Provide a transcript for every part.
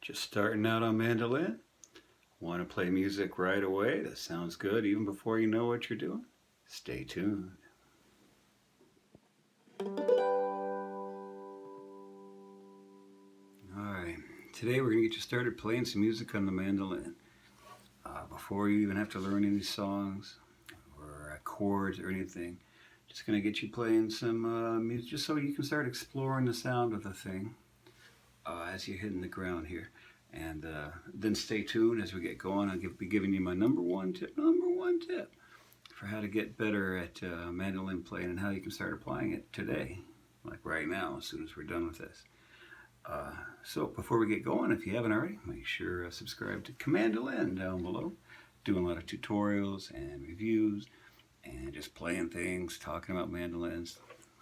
Just starting out on mandolin? Want to play music right away that sounds good even before you know what you're doing? Stay tuned. Alright, today we're going to get you started playing some music on the mandolin. Before you even have to learn any songs or chords or anything, just going to get you playing some music just so you can start exploring the sound of the thing as you're hitting the ground here. And then stay tuned as we get going. I'll be giving you my number one tip for how to get better at mandolin playing and how you can start applying it today, like right now, as soon as we're done with this. So before we get going, if you haven't already, make sure subscribe to Comandolin down below. Doing a lot of tutorials and reviews and just playing things, talking about mandolins,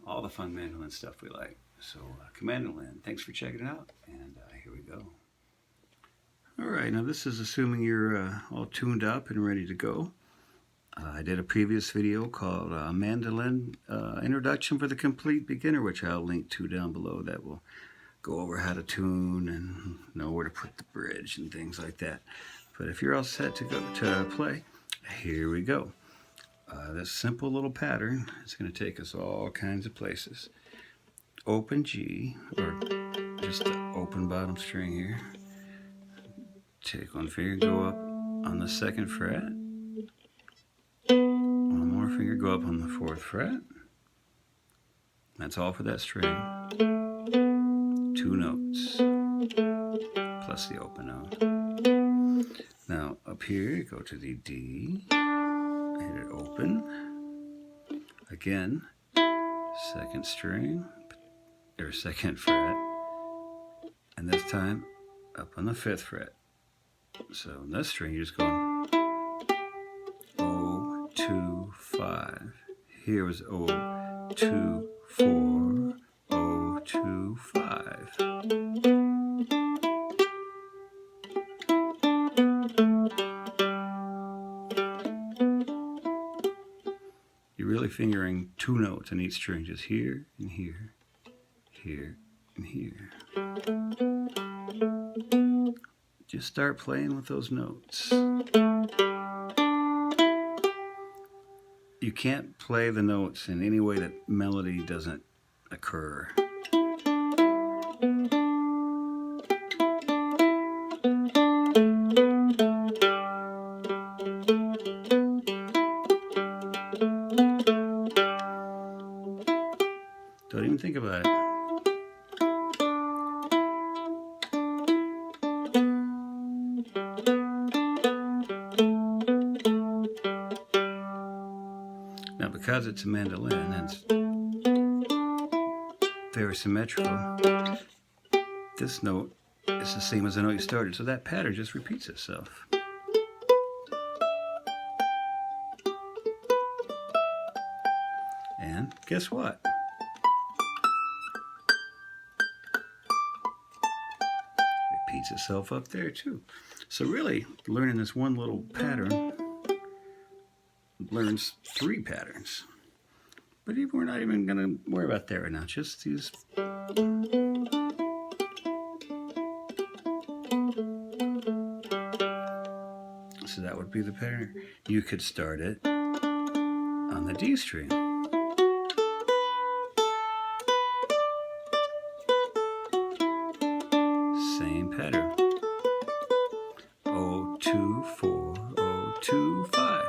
all the fun mandolin stuff we like. So Comandolin, thanks for checking it out, and here we go. Alright, now this is assuming you're all tuned up and ready to go. I did a previous video called Mandolin Introduction for the Complete Beginner, which I'll link to down below. That will go over how to tune and know where to put the bridge and things like that. But if you're all set to go to play, here we go. This simple little pattern is going to take us all kinds of places. Open G, or just the open bottom string here. Take one finger, go up on the 2nd fret. One more finger, go up on the 4th fret. That's all for that string. 2 notes, plus the open note. Now up here, go to the D, hit it open. Again, 2nd string, or 2nd fret. And this time, up on the 5th fret. So in this string, you're just going O, 2, 5. Here was O, 2, 4, O, 2, 5. You're really fingering 2 notes on each string, just here and here, here and here. Just start playing with those notes. You can't play the notes in any way that melody doesn't occur. Don't even think about it. Now, because it's a mandolin and it's very symmetrical, this note is the same as the note you started, so that pattern just repeats itself. And guess what? Repeats itself up there too. So really, learning this one little pattern learns 3 patterns. But we're not even going to worry about that right now. Just these. So that would be the pattern. You could start it on the D string. Same pattern. O, 2, 4, O, 2, 5.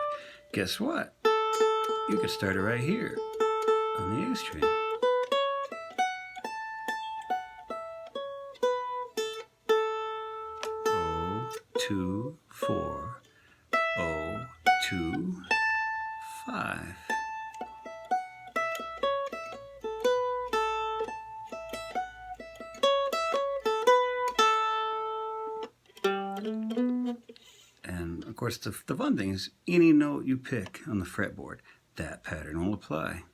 Guess what? You could start it right here on the A string. O, 2, 4, O, 2, 5. And of course, the fun thing is any note you pick on the fretboard, that pattern will apply.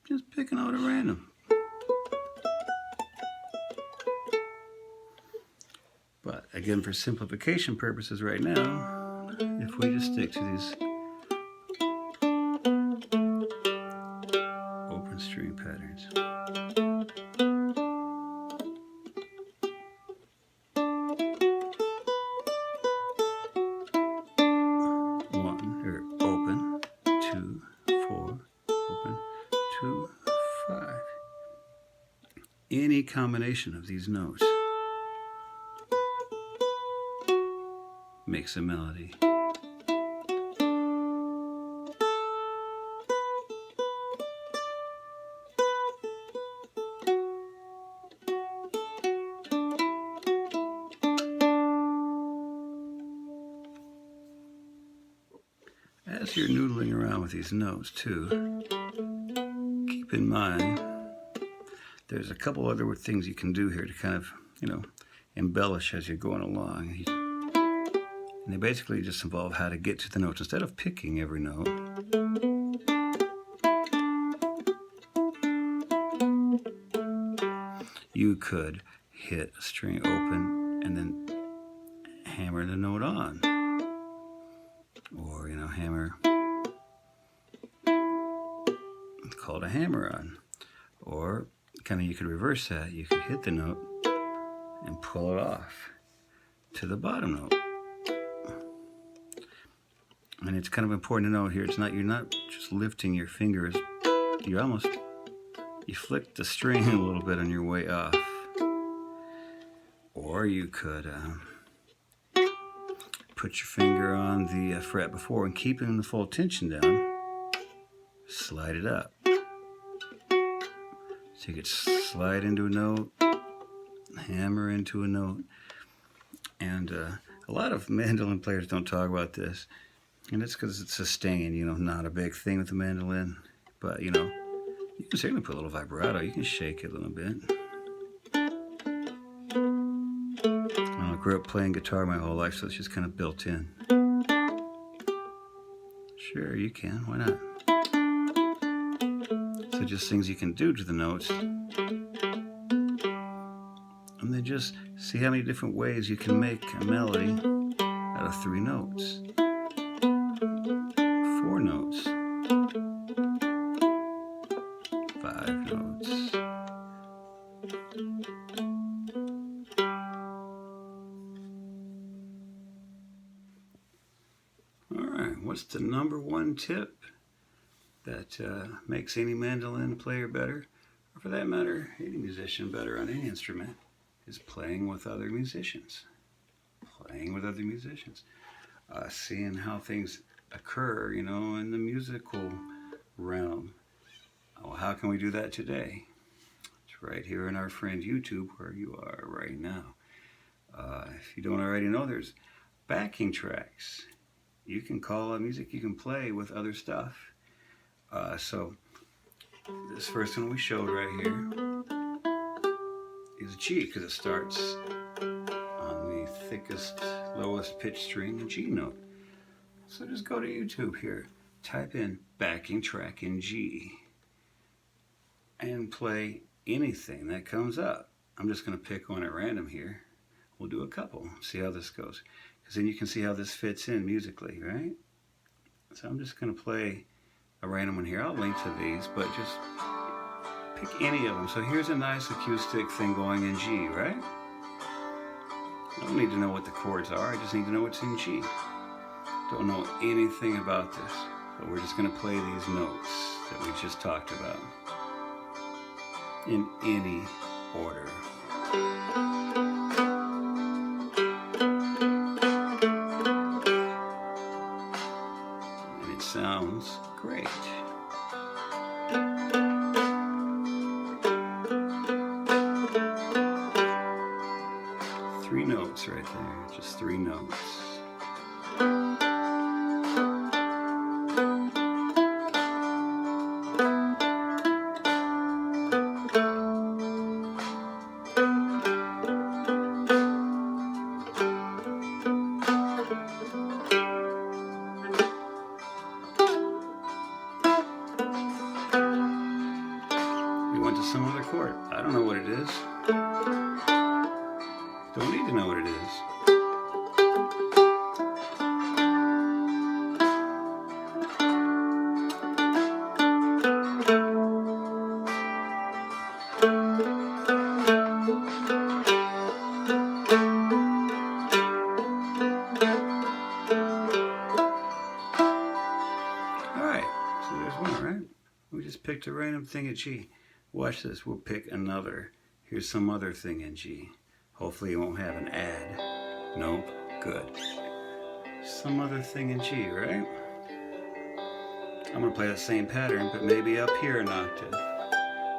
Just pick a note at random. But again, for simplification purposes right now, if we just stick to these open string patterns. open, 2, 5. Any combination of these notes makes a melody. As you're noodling around with these notes too, keep in mind there's a couple other things you can do here to kind of, embellish as you're going along. And they basically just involve how to get to the notes. Instead of picking every note, you could hit a string open and then hammer the note on. Or, hammer, it's called a hammer on. Or kind of you could reverse that. You could hit the note and pull it off to the bottom note. And it's kind of important to know here, you're not just lifting your fingers, you flick the string a little bit on your way off. Or you could put your finger on the fret before and keeping the full tension down, slide it up. So you could slide into a note, hammer into a note. And a lot of mandolin players don't talk about this. And it's because it's sustained, not a big thing with the mandolin. But, you can certainly put a little vibrato. You can shake it a little bit. I grew up playing guitar my whole life, so it's just kind of built in. Sure, you can. Why not? So just things you can do to the notes. And then just see how many different ways you can make a melody out of 3 notes. 4 notes. 5 notes. Alright, what's the number 1 tip that makes any mandolin player better, or for that matter, any musician better on any instrument, is playing with other musicians. Playing with other musicians. Seeing how things occur, in the musical realm. Well, how can we do that today? It's right here in our friend YouTube, where you are right now. If you don't already know, there's backing tracks. You can call out music you can play with other stuff. So this first one we showed right here is G, because it starts on the thickest, lowest pitch string, the G note. So just go to YouTube here, type in backing track in G, and play anything that comes up. I'm just going to pick one at random here. We'll do a couple, see how this goes. Because then you can see how this fits in musically, right? So I'm just going to play a random one here. I'll link to these, but just pick any of them. So here's a nice acoustic thing going in G, right? I don't need to know what the chords are. I just need to know what's in G. Don't know anything about this, but we're just going to play these notes that we just talked about in any order. And it sounds great. Three notes right there, just 3 notes. You went to some other chord. I don't know what it is. Don't need to know what it is. Alright, so there's one, right? We just picked a random thing in G. Watch this. We'll pick another. Here's some other thing in G. Hopefully it won't have an add. Nope. Good. Some other thing in G, right? I'm going to play the same pattern, but maybe up here an octave.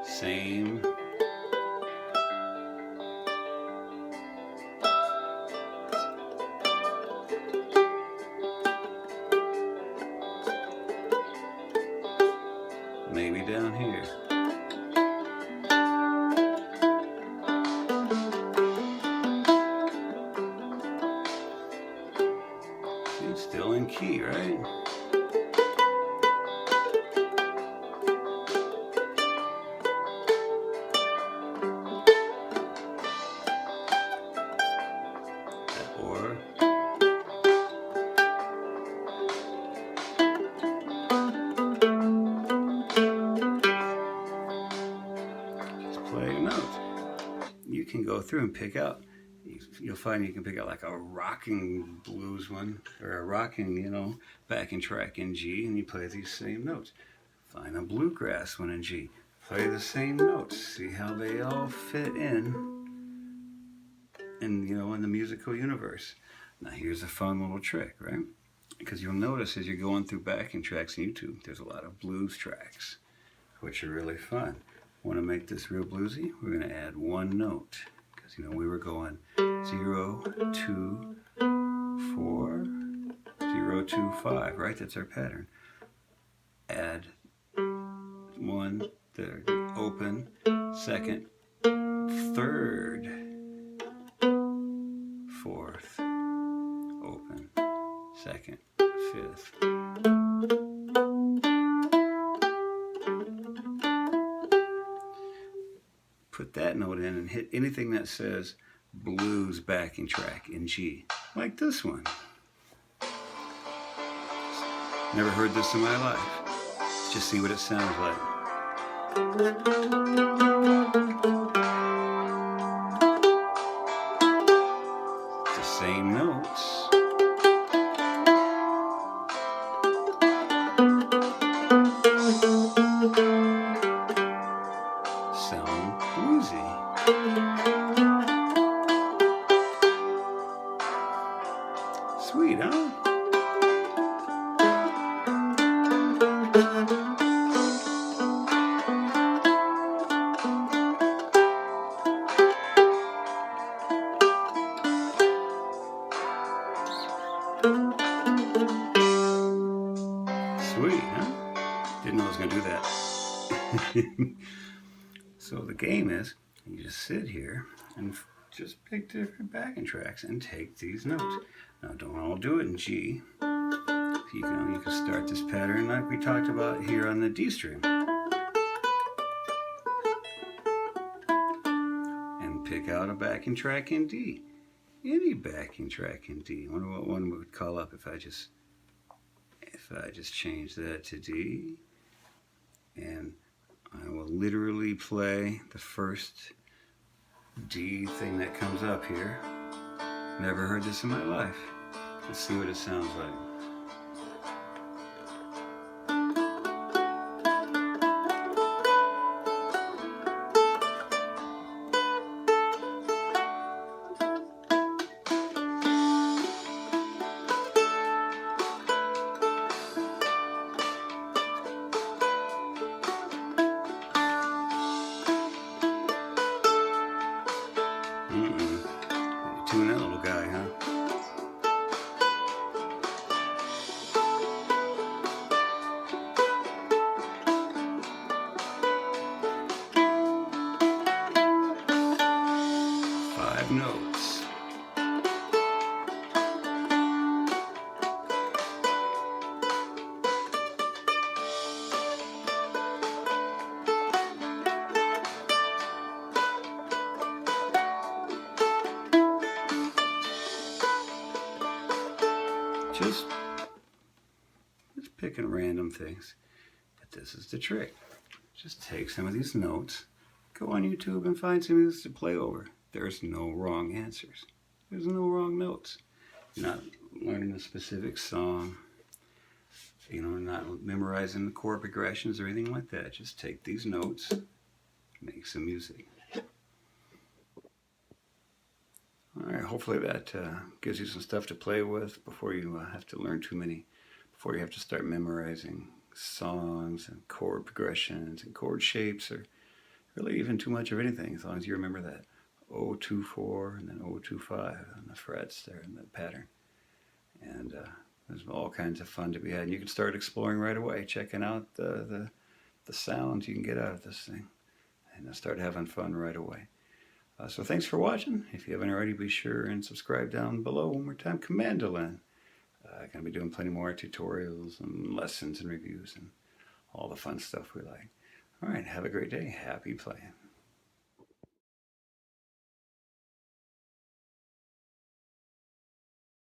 Same. Maybe down here. See, still in key, right? Or play a note. You can go through and pick out, you'll find you can pick out like a rocking blues one, or a rocking, backing track in G, and you play these same notes. Find a bluegrass one in G. Play the same notes. See how they all fit in the musical universe. Now here's a fun little trick, right? Because you'll notice as you're going through backing tracks on YouTube, there's a lot of blues tracks, which are really fun. Want to make this real bluesy? We're going to add one note. Because, we were going 0, 2, 4, 0, 2, 5, right? That's our pattern. Add 1, third, open, second, third, fourth, open, second, fifth. Put that note in and hit anything that says blues backing track in G, like this one. Never heard this in my life. Let's just see what it sounds like. It's the same notes. Sound bluesy. Sweet, huh? Sweet, huh? Didn't know I was going to do that. So the game is, you just sit here and just pick different backing tracks and take these notes. Now don't all do it in G. You can start this pattern like we talked about here on the D string. And pick out a backing track in D. Any backing track in D. I wonder what one would call up if I just change that to D. And I will literally play the first D thing that comes up here. Never heard this in my life. Let's see what it sounds like. Tune that little guy, huh? Five notes. Just picking random things. But this is the trick. Just take some of these notes, go on YouTube and find some music to play over. There's no wrong answers. There's no wrong notes. You're not learning a specific song. You know, not memorizing the chord progressions or anything like that. Just take these notes, make some music. Alright, hopefully that gives you some stuff to play with before you have to learn too many, before you have to start memorizing songs and chord progressions and chord shapes, or really even too much of anything, as long as you remember that 0-2-4 and then 0-2-5 and the frets there and the pattern. And there's all kinds of fun to be had. And you can start exploring right away, checking out the sounds you can get out of this thing, and start having fun right away. So thanks for watching. If you haven't already, be sure and subscribe down below. One more time, Comandolin. I'm going to be doing plenty more tutorials and lessons and reviews and all the fun stuff we like. All right, have a great day. Happy playing.